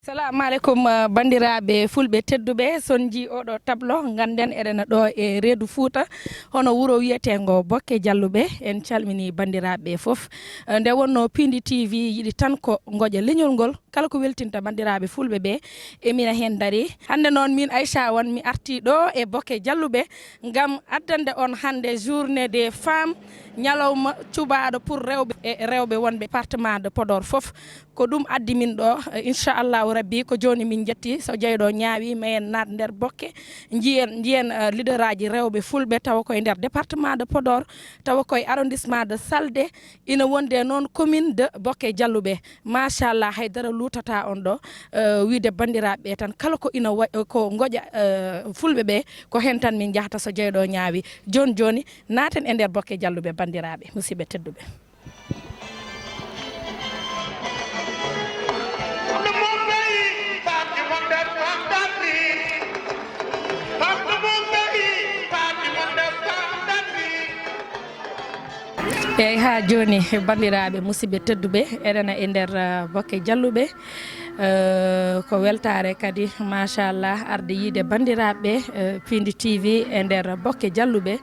Assalamu alaikum bandiraɓe fulɓe tedduɓe sonji oɗo tableau ganden eɗen ɗo e reedu Fouta hono wuro wiyetengo Boki Dialloube en calmini bandiraɓe foof nde wonno Piindi TV yiɗi tan ko goƴa leñol ngol kala ko weltinta bandiraɓe fulɓe ɓe e mina hen daari hande noon min Aïcha won mi arti ɗo e Boki Dialloube gam addande on hande journée des femmes ñalawma cubaɗo pour rewɓe e rewɓe wonɓe département de Podor foof ko ɗum addi min ɗo inchallahu rabbi ko joni min jetti so jeyɗo ñaawi mayen naat nder Boki jiyen leader aji rewɓe fulɓe tawa koye nder département de Podor tawa koye arrondissement de Saldé ina wonde noon commune de Boki Dialloube machallah haydara lutata on ɗo wiide bandiraɓe tan kala ko ina ko goƴa fulɓe ɓe ko hen tan min jahata so jeyɗo ñaawi joni naten e nder Boki Dialloube bandiraɓe musidɓe tedduɓe. eyyi ha joni bandiraɓe musidɓe tedduɓe eɗena e nder Boki Dialloube ko weltare kadi machallah arde yiide bandiraɓe Piindi TV e nder Boki Dialloube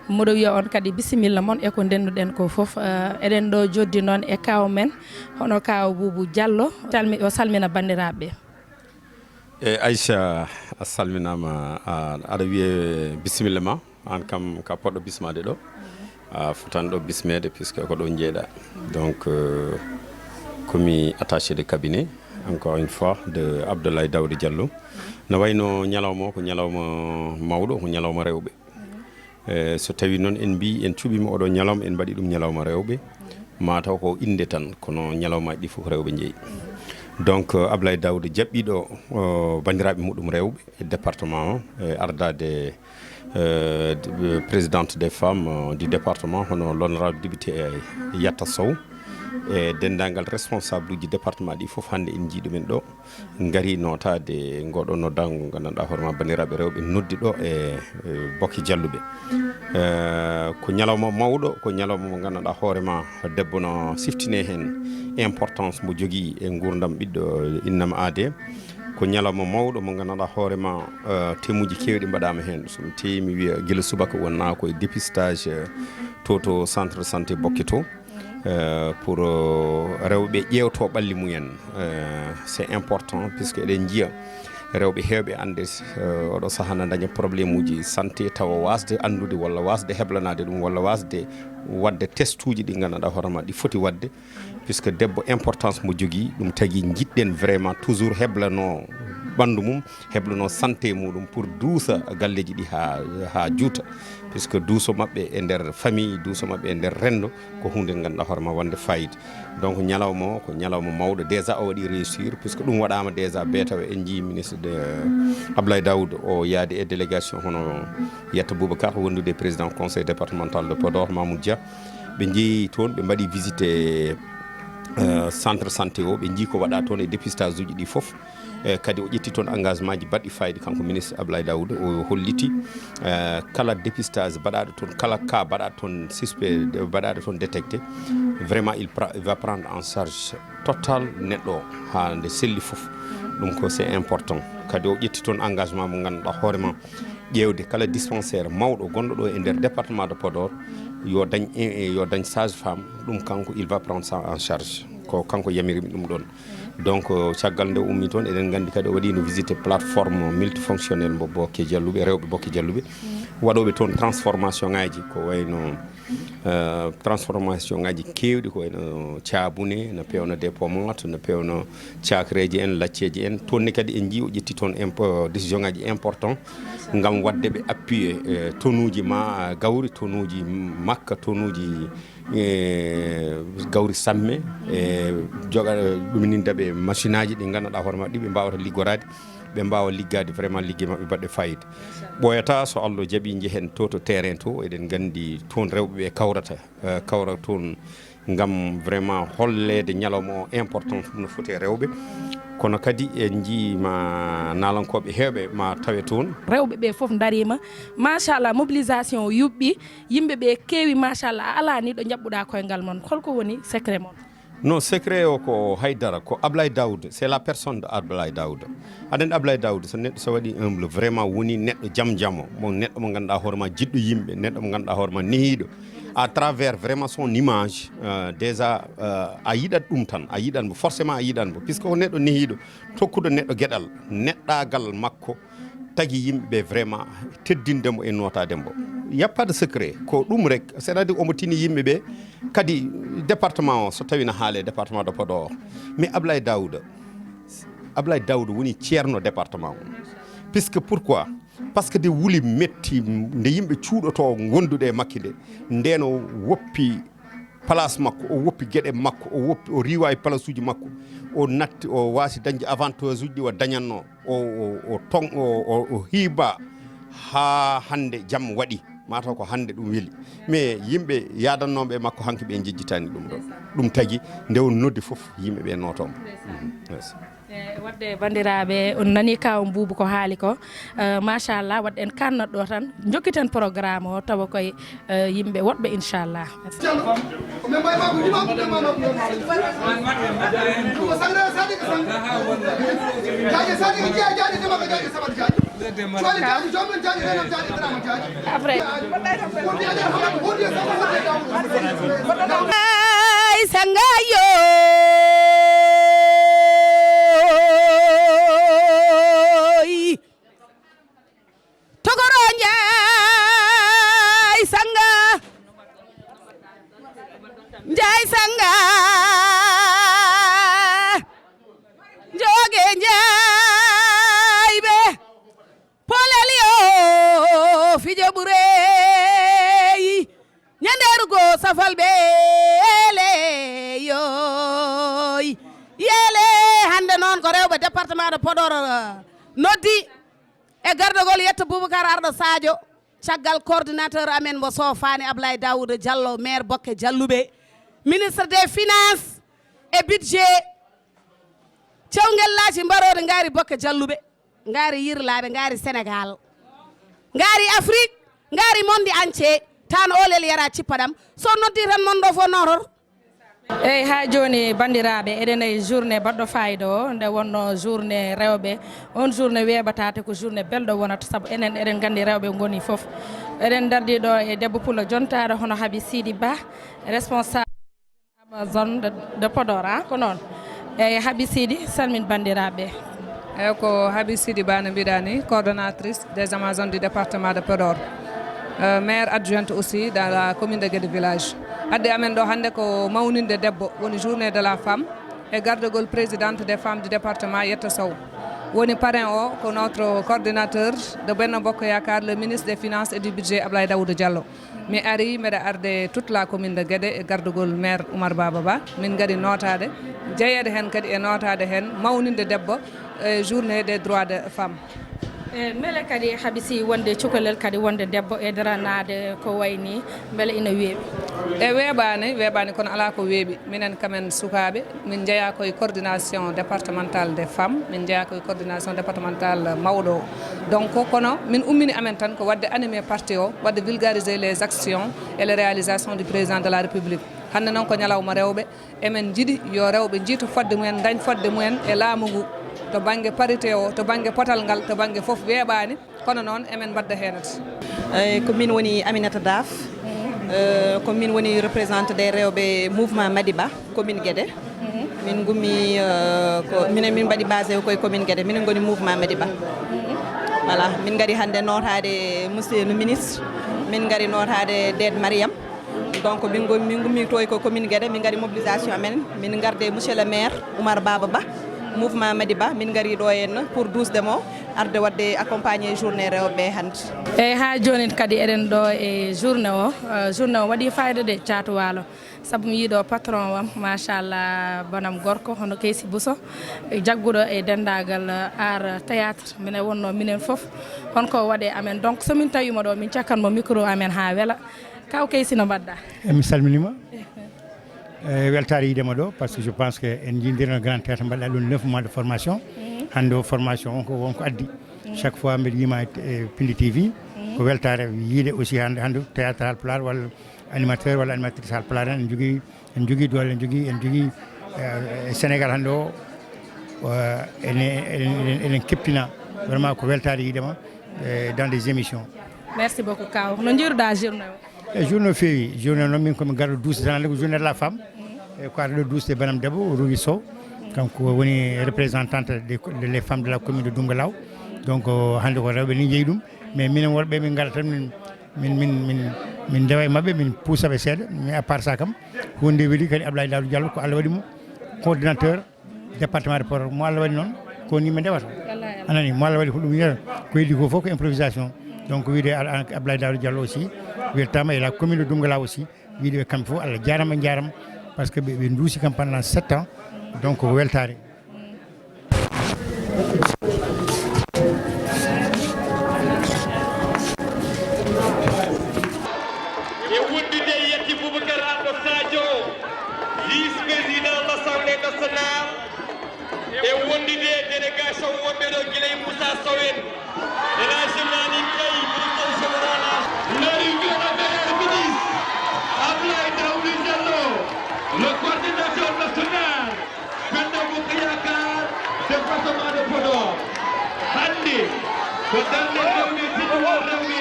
mboɗo wiya on kadi bisimilla moon e ko ndenduɗen ko foof eɗen ɗo joddi noon e kaw men hono kaw Boubou Diallo o salmina bandiraɓe. e Aïcha a salminama aɗa wiye bisimilla ma an kam ka poɗɗo bismade ɗo fotanɗo bismede puisque ko ɗo jeeɗa donc komi attaché de cabinet encore une fois de Abdoulaye Daouda Diallo no wayno ñalawma ko ñalawma mawɗo ko ñalawma rewɓe so tawi noon en mbi en cuɓima oɗo ñalawma en mbaɗi ɗum ñalawma rewɓe mataw ko inde tan kono ñalawmaji ɗi fof rewɓe jeeyi donc Abdoulaye Daouda jaɓɓiɗo bandiraɓe muɗum rewɓe e département o e ardade présidente des femmes du département hono l'honorable député Yatta Sow e dendagal responsable uji département ɗi foof hande en jiiɗumen ɗo gari notade ngoɗo noddago gandanɗa hoorema bandiraɓe rewɓe noddi ɗo e Boki Dialloube ko ñalawma mawɗo ko ñalawma mo gandanɗa hoorema debbo no siftine hen importance mo jogui e gurdam ɓiɗɗo innama aade ko ñalawma mawɗo mo gandanɗa hoorema temuji kewɗi mbaɗama hen somi tewi mi wiya guila subaka wonna koye dépistage to centre santé Boki to pour rewɓe ƴewto ɓalli mumen c'est important puisque eɗen jiiya rewɓe hewɓe ande oɗo saaha na daña probléme uji santé tawa wasde andude walla wasde heblanade ɗum walla wasde wadde test uji ɗi gandanɗa hoorema ɗi foti wadde puisque debbo importance mo jogui ɗum tagui jiɗɗen vraiment toujours heblano ɓandu mum heblano santé muɗum pour duusa galleji ɗi ha juuta puisque duuso mabɓe e nder famille duuso mabɓe e nder rendo ko hunde ganduɗa hoorema wonde fayida donc ñalawma o ko ñalawma mawɗo déjà o waɗi réussir puisque ɗum waɗama déjà be taw en jii ministre de Abdoulaye Daouda o yaade e délégation hono Yatta Boubacar wondude président conseil départemental de Podor Mamoudou Dia ɓe jeeyi toon ɓe mbaɗi visité centre santé o ɓe jii ko waɗa toon e dépistage uji ɗi foof kadi o ƴetti toon engagement ji baɗɗi fayida kanko ministre Abdoulaye Daouda o holliti kala dépistage baɗaɗo toon kala cas baɗaɗo toon suspect baɗaɗo toon détecté vraiment il va prendre en charge total neɗɗo ha nde selli foof ɗum ko c'est important kadi o ƴetti toon engagement mo ganduɗa hoorema ƴewde kala dispensaire mawɗo gonɗo ɗo e nder département de Podor yo dañ sage femme ɗum kanko il va prendre ça en charge ko kanko yamirimi ɗum ɗon donc caggal nde ummi toon eɗen gandi kadi o waɗino visité plateforme multifonctionnel mo Boki Dialloube rewɓe Boki Dialloube waɗoɓe toon transformation ngaji ko wayno transformation ngaji kewɗi ko wayno caabune no pewno des pomotes no pewno cakreji en lacceji en toonni kadi en jii o ƴetti toon décision ngaji important ngam wadde ɓe appuyé tonuji ma gawri tonuji makka tonuji gawri samme e joga ɗuminindaɓe machine aji ɗi ganduɗa hoorema ɗi ɓe mbawata liggorade ɓe mbawa liggade vraiment ligguey mabɓe baɗɗe fayida ɓoyata so Allah jaaɓi jehen to terrain to eɗen gandi toon rewɓeɓe kawra toon ngam vraiment hollede ñalawma o important ɗum no foti rewɓe kono kadi en jiima nalankoɓe hewɓe ma tawe toon rewɓe ɓe foof darima machallah mobilisation yuɓɓi yimɓe ɓe keewi machallah a ala ni ɗo jaɓɓuɗa koyngal mon holko woni secret mon non secret o ko haydara ko Abdoulaye Daouda c'est la personne de Abdoulaye Daouda aɗen Abdoulaye Daouda so neɗɗo so waɗi humble vraiment woni neɗɗo jam jamo mo neɗɗo mo ganduɗa hoorema jiɗɗo yimɓe neɗɗo mo ganduɗa hoorema nehiɗo à travers vraiment son image déjà a yiɗat ɗum tan a yiɗanmo forcément a yiɗanmo puisque ko neɗɗo nehiɗo tokkuɗo neɗɗo gueɗal neɗɗagal makko tagui yimɓeɓe vraiment teddindemo e notademo y a pas de secret ko ɗum rek c'est à dire omo tini yimɓeɓe kadi département o so tawi no haale département de Podor mais Abdoulaye Daouda woni ceerno département o puisque pourquoi par ce que de wuli metti nde yimɓe cuuɗoto gonduɗe e makki nde nden o woppi place makko o woppi gueɗe makko o riwa e place uji makko o natti o wasi dañde avantage uji ɗi o dañatno o hiiba ha hande jaam waɗi mataw ko hande ɗum weeli mais yimɓe yadannoɓe makko hanke ɓe jejjitani ɗum ɗon ɗum tagui nde on noddi foof yimɓeɓe notomo wadde bandiraɓe on nani kaw Boubou ko haali ko machallah wadde en kannat ɗo tan jokkiten programme o tawa koye yimɓe woɗɓe inchallah Njay sanga joge njay be polelio fijo bureyi nyanderugo safal be yoy yele hande non ko rewbe département de Podor noddi e gardogol yetta Boubacar Ardo Sadio caggal coordinateur amen mo sofani Abdoulaye Daouda Diallo maire Boki Dialoube ministre des finances et budget cewngel laaci mbarode ngari Boki Dialoube ngari yirlaɓe ngari Sénégal ngari Afrique ngari monde entier tan olel yara cippaɗam so noddi tan non ɗo fo notor eyyi ha joni bandiraɓe eɗen e journée baɗɗo fayida o nde wonno journée rewɓe on journée weeɓatate ko journée belɗo wonata saabu enen eɗen gandi rewɓe goni foof eɗen dardi ɗo e debbo Pulo jontaɗo hono Habi Sidi Ba responsable zone de Podor ko noon eyyi Habi Sidi salmin bandiraɓe eyyi ko Habi Sidi Ba no mbiɗa ni coordonnatrice des Amazones du département de Podor maire adjointe aussi dans la commune de Guédé village adde amen ɗo hande ko mawninde debbo woni journée de la femme e gardegol présidente des femmes du département Yetta Sow woni parrain o ko notre coordinateur de Benno Bokk Yakar le ministre des finances et du budget Abdoulaye Daouda Diallo mi ari mbeɗa arde toute la commune de Guédé e gardegol maire Oumar Baba Ba min gadi notade jeeyede hen kadi e notade hen mawninde debbo e journée des droits de femmes mele kadi habisi wonde cukalel kadi wonde debbo e daranade ko wayni beele ina weeɓi e weeɓani kono ala ko weeɓi minen kamen sukaɓe min jeeya koye coordination départementale des femmes min jeeya koye coordination départementale mawɗo donc kono min ummini amen tan ko wadde animé parti o wadde vulgariser les actions et les réalisations du président de la république hande noon ko ñalawma rewɓe emen jiiɗi yo rewɓe jiito fodde mumen dañ fodde mumen e laamu ngu to banggue parité o to banggue potal ngal to banggue foof weeɓani kono noon emen mbadda henata ko min woni Aminata Daf ko min woni représentante des rewɓe mouvement Madiba commune Guédé min gummi ko minen min mbaɗi basé koye commune Guédé minen goni mouvement Madiba voilà min gari hande notade monsieur le ministre min gari notade Dede Mariam donc min gummi to ko commune Guédé min gari mobilisation amen min garde monsieur le maire Oumar Baba Ba mouvement Madiba min gari ɗo henna pour 12 demo arde wadde accompagner journée rewɓe hande eyyi ha joni kadi eɗen ɗo e journée o waɗi fayida de Thiatou Walo saabu mi yiiɗo patron wam machallah bonam gorko hono Keysi Bousso jagguɗo e dendagal art théâtre minen wonno minen foof honko waɗe amen donc somin tawima ɗo min cakkanmo micro amen ha weela kaw Keysi no mbaɗɗa mi salminima weltare yidema ɗo par ce que je pense que en jindirno grand théâtre mbaɗɗa ɗum 9 mois de formation hande o formation on ko wonko addi chaque fois mbiɗa yima e Piindi TV ko weltare yiide aussi hande théâtre HAAL PULAAR walla animateur walla animatrice HAAL PULAAR en jogui doole en jogui Sénégal hannde o enen keptina vraiment ko weltade yiidema dans des émissions. Merci beaucoup Kaw. No jiiruɗa journée o? E journée feewi journée noon min komi garɗo 12 tan ko journée de la femme ko arɗo 12 de Banam Debbo Rougui Sow kanko woni représentante des femmes de la commune de Doungalaw donc hannde ko rewɓe ni jeeyi ɗum mais minen worɓe min gara tan min dewa e mabɓe min puusaɓe seeɗa mais à part ça kam hunde weeli kadi Abdoulaye Daouda Diallo ko Allah waɗi mo coordinateur département de Podor mo Allah waɗi noon ko ni min ndewata anani mo Allah waɗi ko ɗum yiyata ko heddi ko fof ko improvisation donc wiide Abdoulaye Daouda Diallo aussi weltama et la commune de Doungalaw aussi wiide ɓe kamɓe fof Allah jarama par ce que ɓe duusi kam pendant 7 ans donc ko weltare. Vice-président de l'Assemblée nationale et wondide délégation wonɓe ɗo guila e Moussa Sowen et la journali kay directeur général l'arrivée de la meilleure ministre Abdoulaye Daouda Diallo le coordinateur national Benno Bokk Yakaar département de Podor hande ko darde rewɓe tiɗɗo rewɓe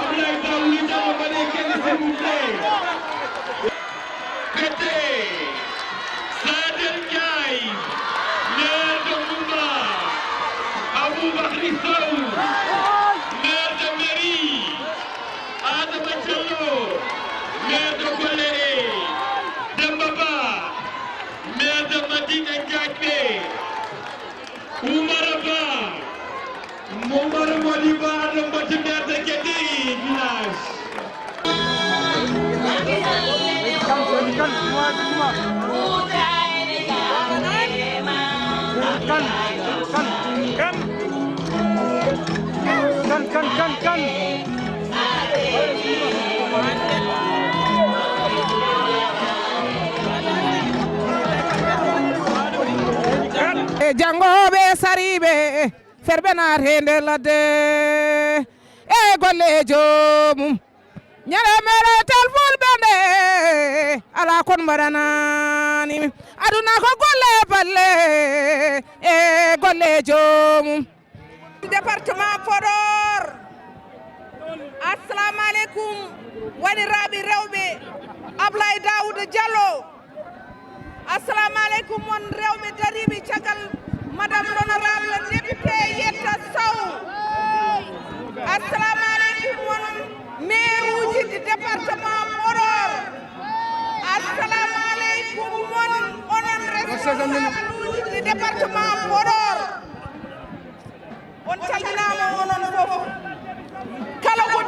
Abdoulaye Daouda Diallo mbaɗe kene s'il vous plaît Pété Sader Ndiaye maire de Goumba Aboubakry Sow maire de Méri Adama Diallo maire de Goléré Demba Ba maire de Madina Ndiaké Oumar Ba Momar Modiba Adam Bati maire de Guédé village jangoɓe sariɓe ferɓe naate nder ladde e gollejo mum ñalamere tel fulɓe nde ala kon mbaɗanani aduna ko golle balle e gollejo mum département Podor assalamu aleykum waɗiraɓe rewɓe Abdoulaye Daouda Diallo assalamu aleykum won rewɓe dariɓe caggal madame l'honorable député Yetta Sow assalamu aleykum won maire uji du département Podor assalamu aleykum won onon responsable uji du département Podor on calminama onon fof kala ko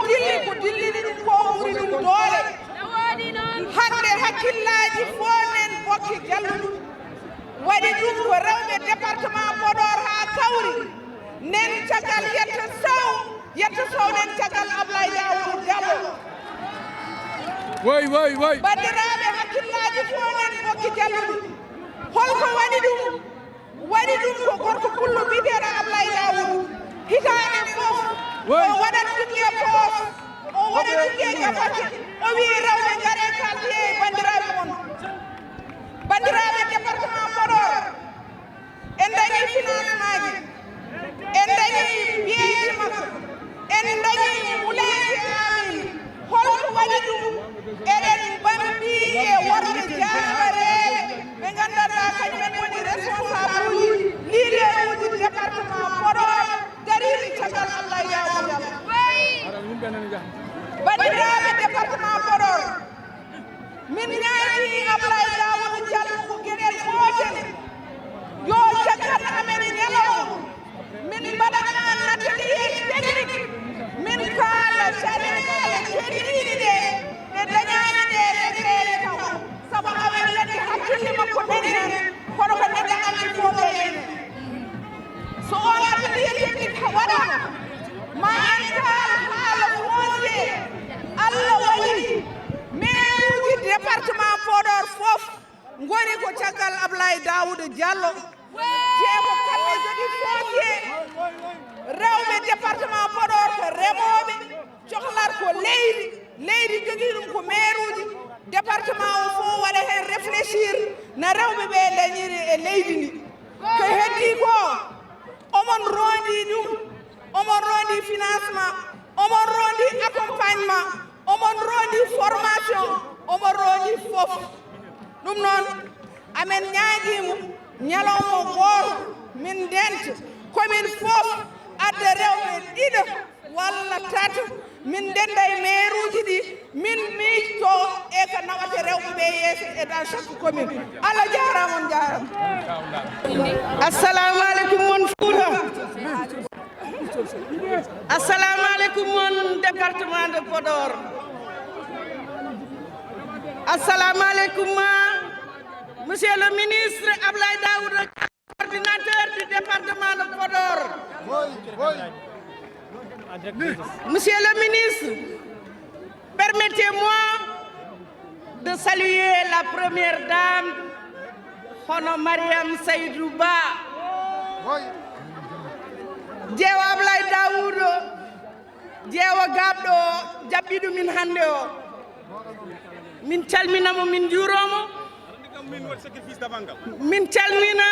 dillini ɗum ko ɓuri ɗum doole hande hakkillaji fo nen Boki Diallo waɗi ɗum ko rewɓe département Podor ha kawri nen caggal Yetta Sow nen caggal Abdoulaye Daouda Diallo woy bandiraɓe hakkillaji fo nen Boki Diallo holko waɗi ɗum ko gorko pullo biyeteɗo Abdoulaye Daouda hitande fof o waɗat ɗum e poos o waɗat ɗum e gafake o wi rewɓe gaare kaldi e bandiraɓe mon bandiraɓe département Podor en dañi financement ji en dañi biyeji makko en dañi wuleji amin holko waɗi ɗum eɗen bambi e worɓe jamareɓe ɓe gandanɗa kañumen woni responsable uji leader uji département Podor dariɓe caggal Abdoulaye Daouda Diallo bandiraɓe département Podor min ñaati Abdoulaye Daouda Diallo ko gueɗel gotel yo caggal amen ñalawma min mbaɗana atelier technique min kaala caɗele keɗiɗi ɗe dañani ɗe regrele taw saabu amen landi hakkille makko ɗenen kono ko neɗɗo andi fof ɗenen so on atelier technique waɗama ma en kaal haala foncier Allah waɗi maire uji département Podor fof ngoni ko caggal Abdoulaye Daouda Diallo jeego kamɓe jogui foncier rewɓe département Podor ko remoɓe cohlat ko leydi jogui ɗum ko maire uji département o fof waɗa hen réfléchir na rewɓe ɓe dañiri e leydi ndi ko heddi ko omon rondi ɗum omon rondi financement omon rondi accompagnement omon rondi formation omon rondi fof ɗum noon amen ñaaguimo ñalawma gooto min denta komin fof adda rewɓe ɗiɗo walla tata min denda e maire uji ɗi min miijto e ko nawata rewɓe ɓe yeeso e dans chaque commune Allah jarama on jarama assalamu aleykum mon Fouta assalamu aleykum mon département de Podor assalamu aleykum monsieur le ministre Abdoulaye Daouda coordinateur du département de Podor. Monsieur le ministre, permettez-moi de saluer la première dame, Hono Mariam Seydouba. Jeewa Abdoulaye Daouda, jeewa gabɗo jabbiɗo min hande o. Min calminamo min juuromo. Min calmina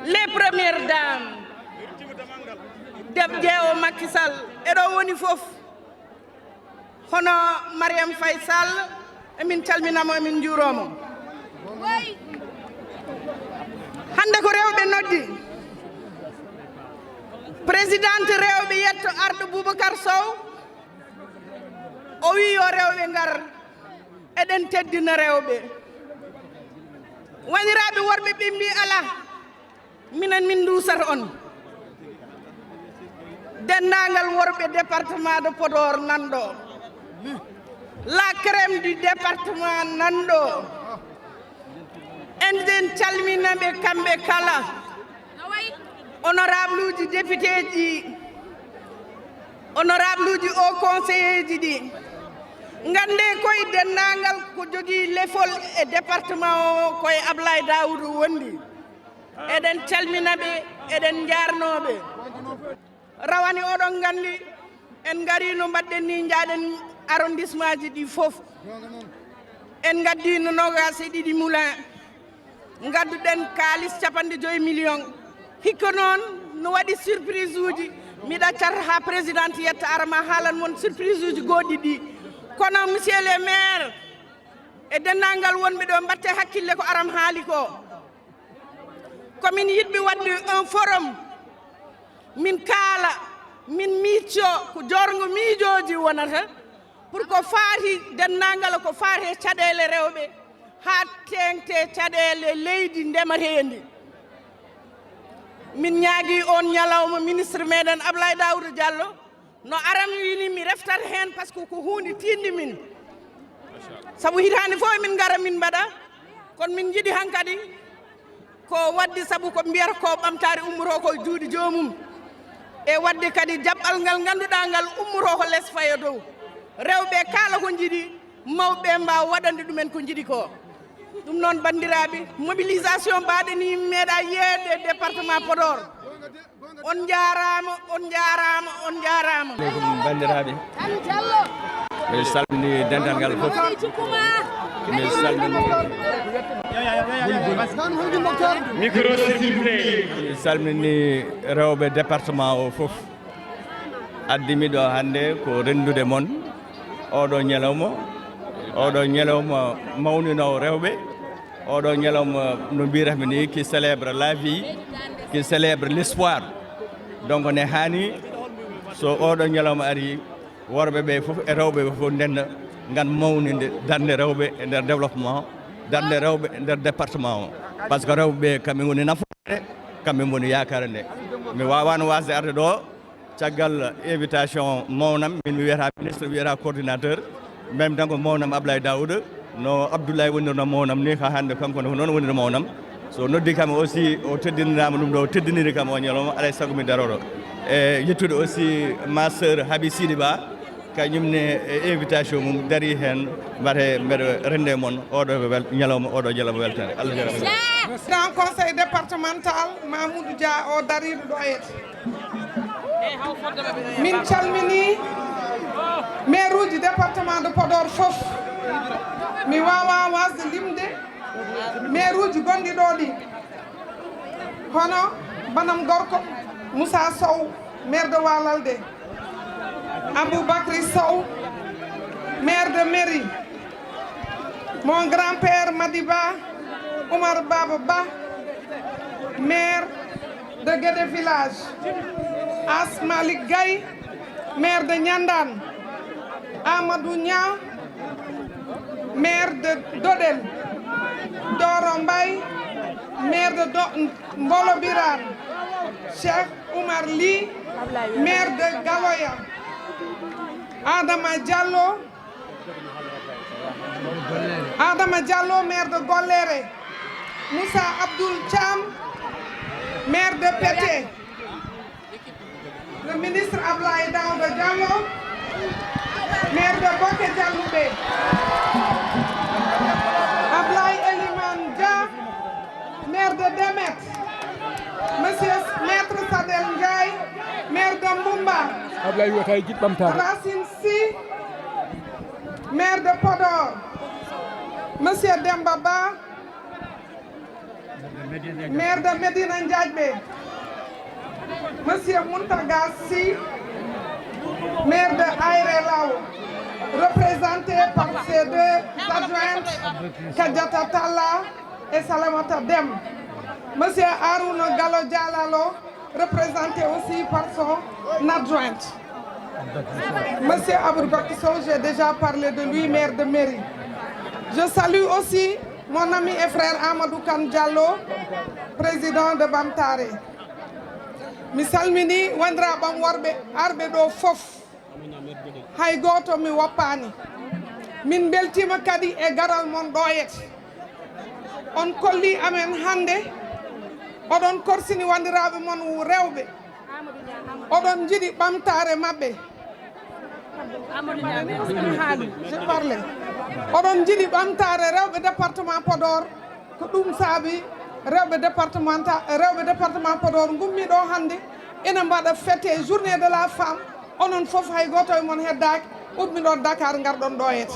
les premières dames jeewo Macky Sall eɗo woni fof hono Mariam Faye Sall emin calminamo emin juuromo hande ko rewɓe noddi présidente rewɓe yetto arɗo Boubacar Sow o wi yo rewɓe ngar eɗen teddina rewɓe wandiraɓe worɓe ɓimbi ala minen min dusata on dendagal worɓe département de Podor nanɗo la crème du département nanɗo en calminaɓe kamɓe kala honorable uji député ji honorable uji au conseiller ji ɗi ngande koye dendagal ko jogui lefol e département o koye Abdoulaye Daouda wondi eɗen calminaɓe eɗen jarnoɓe rawani oɗon gandi en garino mbaɗɗen ni jaaɗen arrondissement ji ɗi foof en gaddino nogas e ɗiɗi moulin gadduɗen kalis 50 millions hikka noon no waɗi surprise uji miɗa cata ha présidente yetta arama haalan mon surprise uji goɗɗi ɗi kono monsieur le maire e dendagal wonɓe ɗo mbatte hakkille ko aram haali ko komin yiɗɓe wadde un forum min kaala min miicco ko jorgo miijoji wonata pour ko faati dendagal ko faati caɗele rewɓe ha tengte caɗele leydi ndematendi min ñaagui on ñalawma ministre meɗen Abdoulaye Daouda Diallo no aram wini mi reftat hen par ce que ko hunde tindi min saabu hitande fof min gara min mbaɗa kono min jiiɗi hankadi ko wadde saabu ko mbiyata ko ɓamtare ummoro ko juuɗe jomum e wadde kadi jaɓɓal ngal ganduɗa ngal ummoro ko less fayo dow rewɓe kala ko jiiɗi mawɓe mbawa waɗande ɗumen ko jiiɗi ko ɗum noon bandiraɓe mobilisation mbaɗeni meeɗa yeede département Podor on jarama on jarama on jarama bandiraɓe mi salmini dental fof mi salmini micro s'il vous plaît mi salmini rewɓe département o fof addimiɗo hande ko rendude mon oɗo ñalawma mawninowo rewɓe oɗo ñalawma no mbirami ni qui célèbre la vie qui célèbre l'espoir donc ne hani so oɗo ñalawma ari worɓe ɓe fof e rewɓe ɓe fof ndenna gan mawninde darde rewɓe e nder développement darde rewɓe e nder département o par ce que rewɓe ɓe kamɓe goni nafoore kamɓe goni yakare nde mi wawano wasde arde ɗo caggal invitation mawnam min mi wiyata ministre wiyata coordinateur même tan ko mawnam Abdoulaye Daouda no Abdoulaye wonirno mawnam ni ha hande kanko noon wonirno mawnam so noddi kam aussi o teddinirama ɗum ɗo o teddiniri kam o ñalawma alay saago mi daroɗo e yettude aussi ma sœur Habi Sidi Ba kañumne invitation mum dari hen mbate mbeɗa rende moon oɗo ñalawma oɗo ñalawma weltare Allah jarama président conseil départemental Mamoudou Dia o dariɗo ɗo ete min calmini maire uji département de Podor fof mi wawa wasde limde maire uji gonɗi ɗo ɗi hono banam gorko Moussa Sow maire de Walalde, Aboubacry Sow maire de Méry, mon grand-père Madiba Oumar Baba Ba maire de Guédé village, As Malik Gaye maire de Niandane, Amadou Nia maire de Dodel, Doro Mbaye maire de Mbolo Birane, Cheikh Oumar Ly maire de Galoya, Adama Diallo maire de Golléré, Moussa Abdoul Thiam maire de Pété, le ministre Abdoulaye Daouda Diallo maire de Boki Dialoube, Abdoulaye Elimane Dia maire de Demet, monsieur maître Sadel Ndiaye maire de Mbumba, Racine Sy maire de Podor, monsieur Demba Ba maire de Medina Ndiadjbe, monsieur Mountaga Sy maire de Aéré Lao, représenté par ses deux adjointes Kadiata Talla et Salamata Dem, monsieur Harouna Gallo Dialalo, représenté aussi par son adjointe. Monsieur Aboubacry Sow, j'ai déjà parlé de lui, maire de Méry. Je salue aussi mon ami et frère Amadou Kane Diallo, président de Bamtare. Mi salmini wandiraɓam worɓe arɓe ɗo fof, hay goto mi woppani. Min beltima kadi e garal mon ɗoyete. On kolli amen hande, oɗon korsini wandiraɓe mon rewɓe, oɗon jiiɗi ɓamtare mabɓe. Je parlais. Oɗon jiiɗi ɓamtare rewɓe département Podor, ko ɗum saabi rewɓe département Podor gummi ɗo hande ina mbaɗa fêté journée de la femme, onon fof hay goto e mon heddaki uɗmi ɗo Dakar garɗon ɗoyete.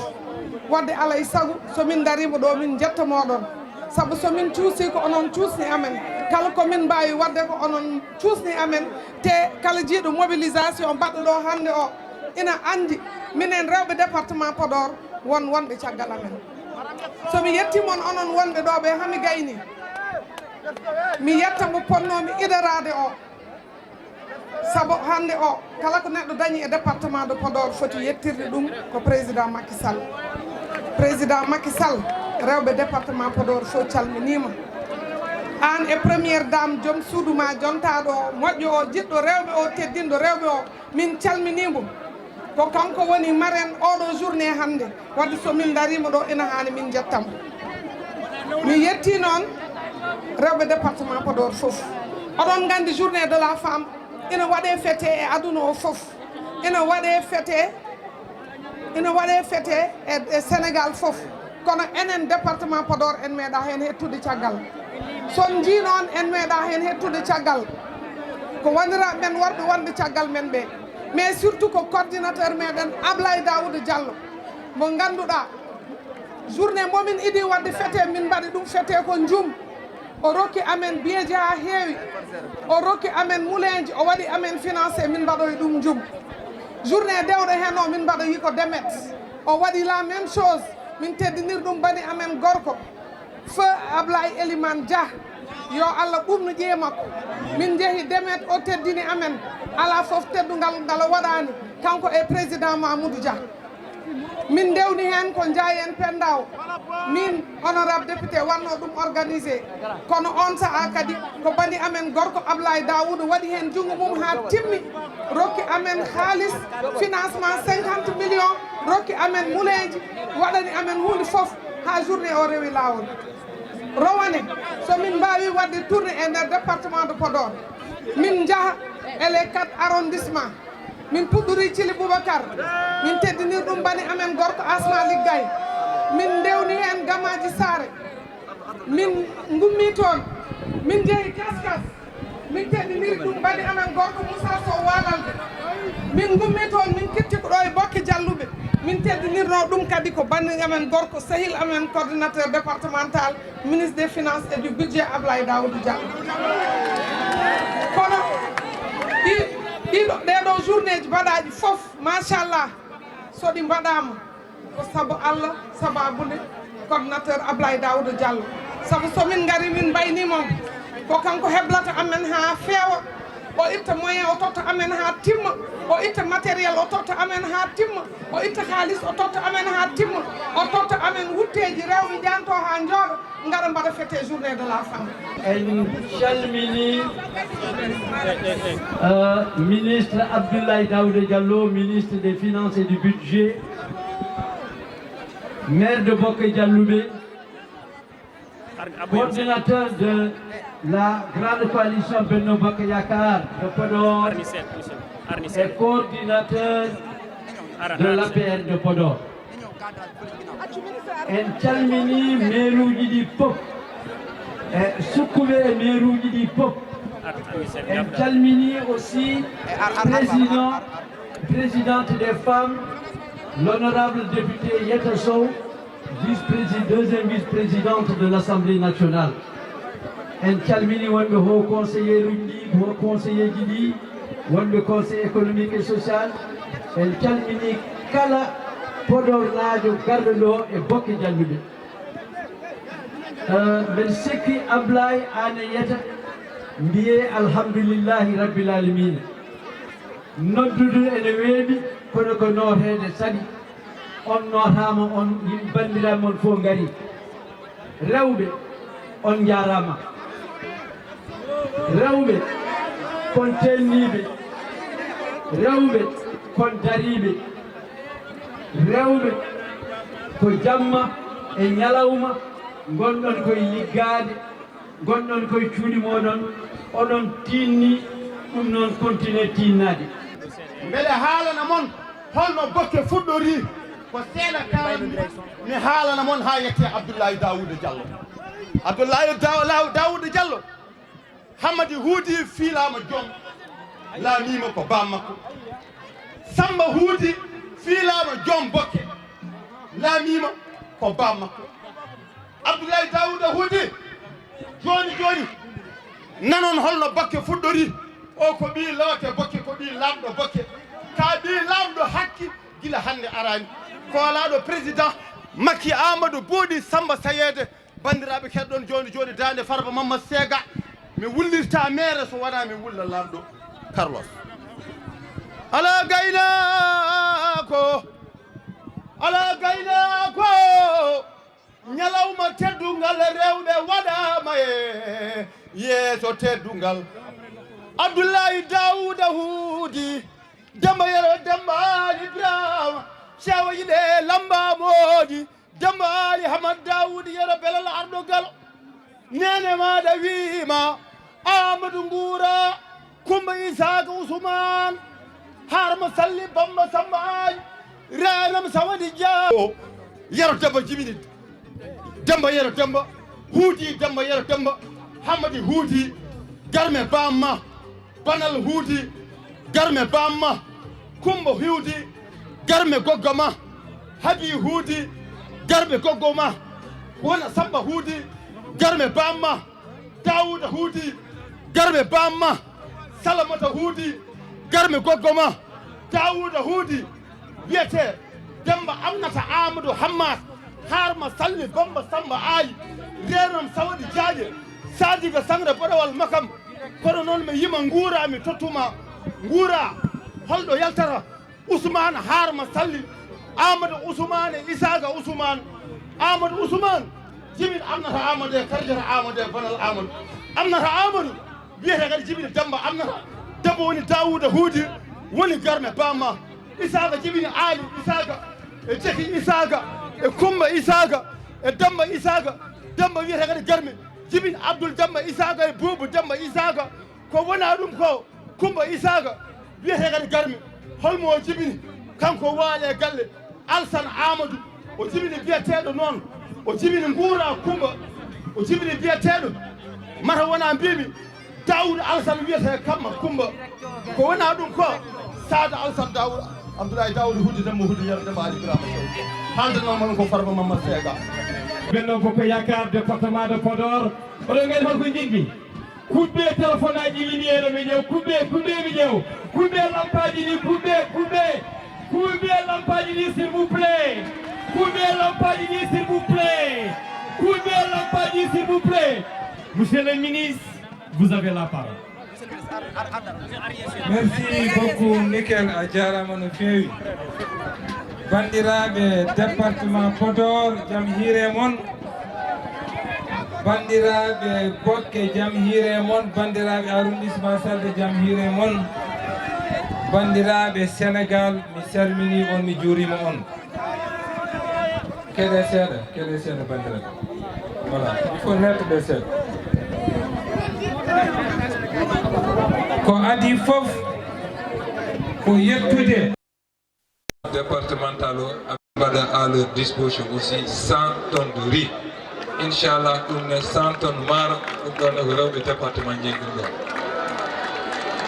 Wadde alay saago somin darima ɗo min jetta moɗon, saabu somin cuusi ko onon cuusni amen, kala komin mbawi wadde ko onon cuusni amen, te kala jiiɗo mobilisation mbaɗɗo ɗo hande o ina andi minen rewɓe département Podor wonɓe caggal amen. Somi yettimon onon wonɓe ɗo ɓe hami gayni, mi yetta mo ponnomi idarade o, saabu hande o kala ko neɗɗo dañi e département de Podor foti yettirde ɗum ko président Macky Sall. Président Macky Sall, rewɓe département Podor fof calminima. An e première dame joom suuduma jontaɗo o moƴƴo o jiɗɗo rewɓe o teddinɗo rewɓe o, min calminimo ko kanko woni marraine oɗo journée hande, wadde somin darima ɗo ina hani min jettamo. Mi yetti noon rewɓe département Podor fof, oɗon gandi journée de la femme ina waɗe fêté e aduna o fof, ina waɗe fêté e Sénégal fof, kono enen département Podor en meeɗa hen hettude caggal. Son ji noon en meeɗa hen hettude caggal ko wandiraɓe men worɓe wonde caggal men ɓe, mais surtout ko coordinateur meɗen Abdoulaye Daouda Diallo mo ganduɗa journée momin iɗi wadde fêté min mbaɗi ɗum fêté ko jum. O rokki amen biyeji ha heewi, o rokki amen mouleji, o waɗi amen financé min mbaɗoye ɗum jum. Journée dewɗo hen o min mbaɗoyi ko Demet, o waɗi la même chose, min teddinir ɗum bani amen gorko feu Abdoulaye Elimane Dia, yo Allah ɓumno ƴiye makko. Min jeehi Demet, o teddini amen, ala foof teddugal ngal o waɗani kanko e président Mamoudou Dia. Min dewni hen ko Ndiaye en Pendaw, min honorable député wanno ɗum organisé, kono on saha kadi ko bani amen gorko Abdoulaye Daouda waɗi hen jungo mum ha timmi, rokki amen halis financement 50 millions, rokki amen mouleji, waɗani amen hunde foof ha journée o rewi lawol. Rowane somin mbawi wadde tourné e nder département de Podor, min jaaha e les 4 arrondissement, min puɗɗori Thily Boubacar, min teddinir ɗum bani amen gorko Asma Liggay, min dewni hen Gamaji Sare, min gummi toon, min jeehi Kaskas, min teddiniri ɗum bani amen gorko Moussa Sow Walalde, min gummi toon min ketti ko ɗo e Boki Dialloube, min min teddinirno ɗum kadi ko bandigue amen gorko sehil amen coordinateur départemental ministre des finances et du budget Abdoulaye Daouda Diallo kono ɗeɗo journée ji mbaɗaji foof machallah so ɗi mbaɗama ko saabu Allah sababude coordinateur Abdoulaye Daouda Diallo saabu somin gari min mbaynimom ko kanko heblata amen ha feewa o itta moyen o totta amen ha timma o itta matériel o totta amen ha timma o itta halis o totta amen ha timma o totta amen wutteji rewɓe janto ha jooɗo ngara mbaɗa fête journée de la femme en calmini ministre Abdoulaye Daouda Diallo ministre des finances et du budget maire de Boki Dialoube, coordinateur de la grande coalition Benno Bokk Yakaar de Podor et coordinateur de l'APR de Podor. En calmini meeruji ɗi fof e sukkuɓe e meeruji ɗi fof. En calmini aussi présidente des femmes, l'honorable député Yetta Sow, deuxième vice-présidente de l'Assemblée nationale. En calmini wonɓe haut conseiller uji ɗi haut conseiller ji ɗi wonɓe conseil économique et social. En calmini kala podornajo garɗo ɗo e Boki Dialoube. mbeɗa sikki Abdoulaye an e Yetta mbiye alhamdoulillahi rabbil alamina. Noddudu ene weeɓi kono ko nootede saɗi on nootama on yimɓe bandiraɓe on fof ngari rewɓe on jarama rewɓe kon telniɓe rewɓe kon dariɓe rewɓe ko jamma e ñalawma gonɗon koye liggade gonɗon koye cuuɗi moɗon oɗon tinni ɗum noon continue tinnade mbeɗe haalana mon holno Bokke fuɗɗori ko seeɗa kalanmi mi haalana mon ha yette Abdoulaye Daouda Diallo. Abdoulaye Daouda Diallo hammadi huudi fiilama joom laamima ko bammakko. Samba huudi fiilama joom Bokke laamima ko bammakko. Abdoulaye Daouda huudi joni nanon holno Bokke fuɗɗori o ko ɓi loote Bokke ko ɓi lamɗo Bokke ka ɓi lamɗo hakki gila hande arani kolaɗo président Makki Amadou Bodi Samba Sayede bandiraɓe keɗɗon joni dande Farba Mamadou Sega mi wullirta maire so wona mi wulla lamɗo Carlos ala gaynako ñalawma teddungal rewɓe waɗama e yeeso teddungal Abdoulaye Daouda huudi demba yero dembali Ibrahima cewa yiɗe lamba moodi dembali Hamad Daouda yero belal arɗogal nene maɗa wiima Amadou Ngoura Kumba Isaka Ousmane harma salli Bamba Samba Aji renam Sawadi Dia yero demba jibini demba yero demba huudi demba yero demba Hamadi huudi garme bamma Banal huudi garme bamma Kumba huudi garme goggoma Habi huudi garme goggoma wona Samba huudi garme bamma Daouda huudi garme bamma Salamata huudi garme goggoma Daouda huudi wiyete Demba Amnata Amadou Hammas harma salli Bamba Samba Ayi renam Sawadi Diaje Sadiga Sangre Bodowal Makam kono noon mi yima Ngoura mi tottuma Ngoura holɗo yaltata Ousmane harma salli Amadou Ousmane Isaga Ousmane Amadou Ousmane jimin amnata Amadou e karjata Amadou e banal Amadou amnata Amadou wiyete kadi jibini Demba amnata Demba woni Daouda huudi woni garme bamma Isaga jibini Ali Isaga e Jeki Isaga e Kumba Isaga e Demba Isaga Demba wiyete kadi garme jibin Abdoul Demba Isaga e Boubou Demba Isaga ko wona ɗum ko Kumba Isaga wiyete kadi garme holmo o jibini kanko waale galle Alsan Amadou o jibini biyeteɗo noon o jibini Ngoura Kumba o jibini biyeteɗo mata wona mbimi Daouda Alsan wiyete kamma Kumba ko wona ɗum ko Sada Alsan Daouda Abdoulaye Daouda hudde tan mo hudde yalla dembali Birama Sow haldanoma non ko Farba Mamadou Sega Benno Bokk Yakar département de Podor oɗon gandi holko jiɗmi kuɓɓe téléphone aji wini eno mi ñëw kuɓɓe mi ñëw kuɓɓe lampaji ɗi kuɓɓe lampaji ɗi s'il vous plaît kuɓɓe lampaji ɗi s'il vous plaît kuɓɓe lampaji s'il vous plaît monsieur le ministre vous avez la parole. Merci beaucoup nickel a jarama no feewi bandiraɓe département Podor jaam hiire mon bandiraɓe Bokke jaam hiire mon bandiraɓe arrondissement Salde jaam hiire mon bandiraɓe Sénégal mi salmini on mi juurima on keɗe seeɗa bandiraɓe voilà il faut nettoɗe seeɗa ko adi fof ko yettude départemental o mbaɗa à leur disposition aussi 100 tonnes de riz inchallah ɗum ne 100 tonnes maaro ɗum ɗon ko rewɓe département jeeyi ɗum ɗo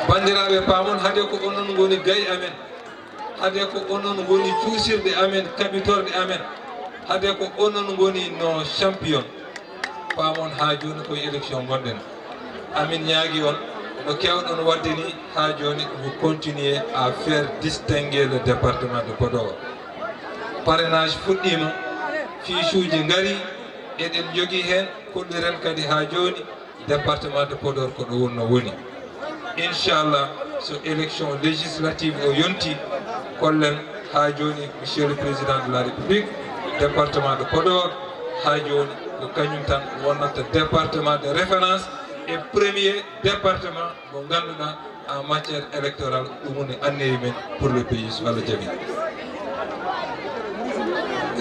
bandiraɓe paamon haade ko onon goni gayi amen haade ko onon goni cuusirɗe amen kaɓitorɗe amen haade ko onon goni no champion paamon ha joni koye élection gonɗen amin ñaagui on no kewɗon wadde ni ha joni vous continuez à faire distinguer le département de Podor parrainage fuɗɗima fiche uji ngari eɗen jogui hen kolliren kadi ha joni département de Podor ko ɗo wonno woni inchallah so élection législative o yonti kollen ha joni monsieur le président de la république département de Podor ha joni ko kañum tan wonnata département de référence et premier département mo ganduɗa en matière électorale ɗum woni anneri men pour le pays so Allah jaaɓi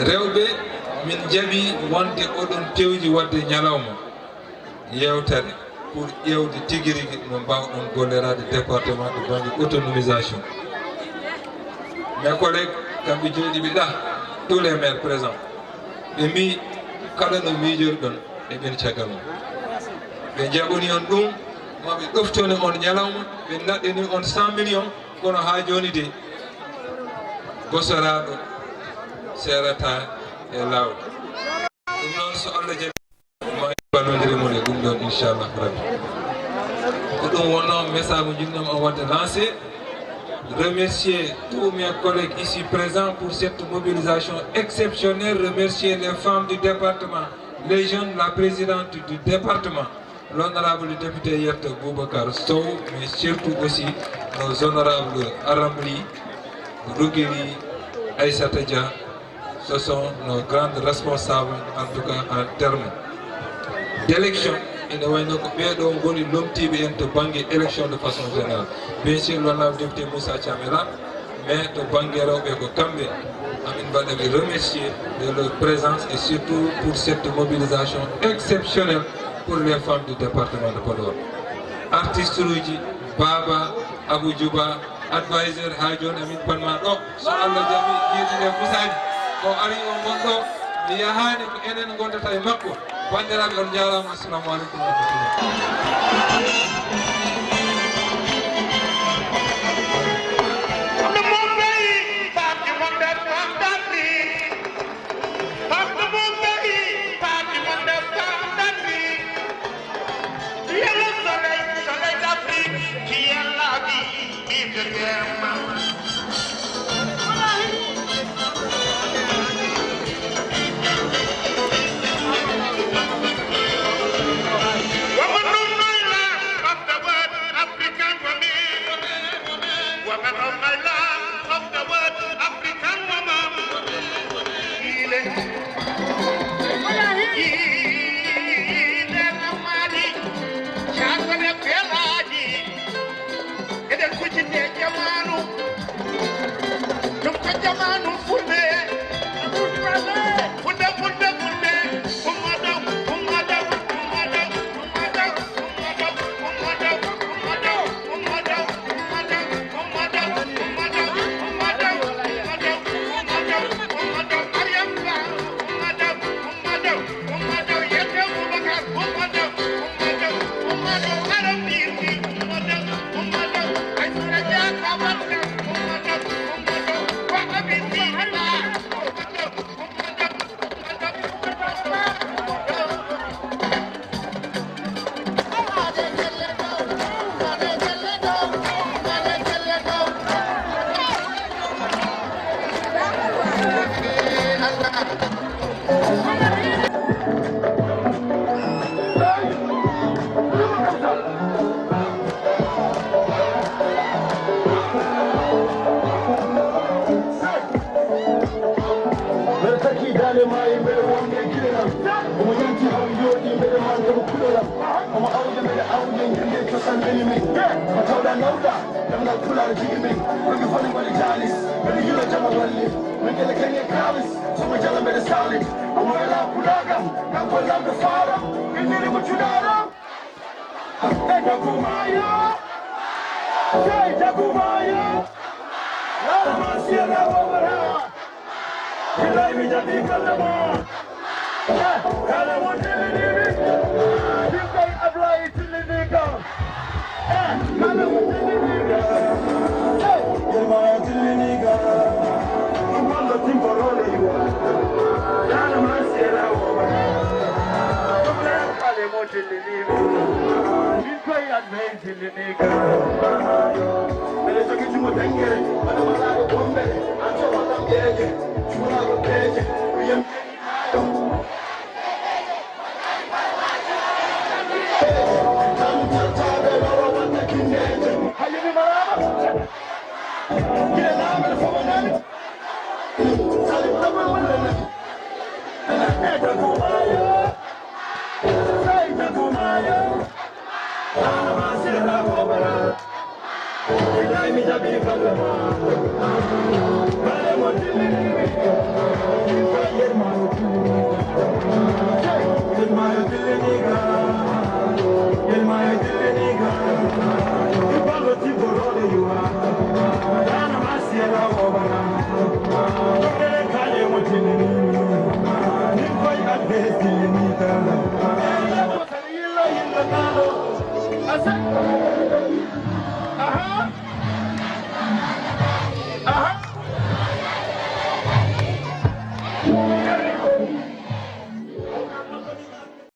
rewɓe min jaaɓi wonde oɗon tewji wadde ñalawma yewtere pour ƴewde tigui rigui no mbawɗon gollerade département de banggue autonomisation mes collègues kamɓe jooɗiɓe ɗa tous les maires présents ɓe mbi kala no miijoriɗon eɓen caggal mum ɓe jaɓoni on ɗum maɓe ɗoftone on ñalawma ɓe naɗɗeni on 100 millions kono ha joni de gosoraɗo serata e lawol ɗum noon so Allah jaɓi ma ballodiri mon e ɗum ɗon inchallah rabbi ko ɗum wonno message mo jinnomi on wadde lancé remercier tous mes collègues ici présents pour cette mobilisation exceptionnelle remercier les femmes du département les jeunes la présidente du département l'honorable député Yetta Boubacar Sow, mais surtout aussi nos honorables Arambli, Rougiri, Aïssata Dia, ce sont nos grands responsables, en tout cas en termes d'élection. Et nous avons une élection de façon générale. Bien sûr, l'honorable député Moussa Tchamera, mais de Banguero et de Kambe, Amin va remercier de leur présence et surtout pour cette mobilisation exceptionnelle pour les femmes du département de Podor. Artiste Ruji, Baba, Abou Djouba, advisor Hajon Amin Panman, so Allah Jami, Yédi Foussani, ko ari on gonɗo mi yahani ko enen gondata e makko bandiraɓe on jarama assalamu aleykum wa rahmatullah Aha!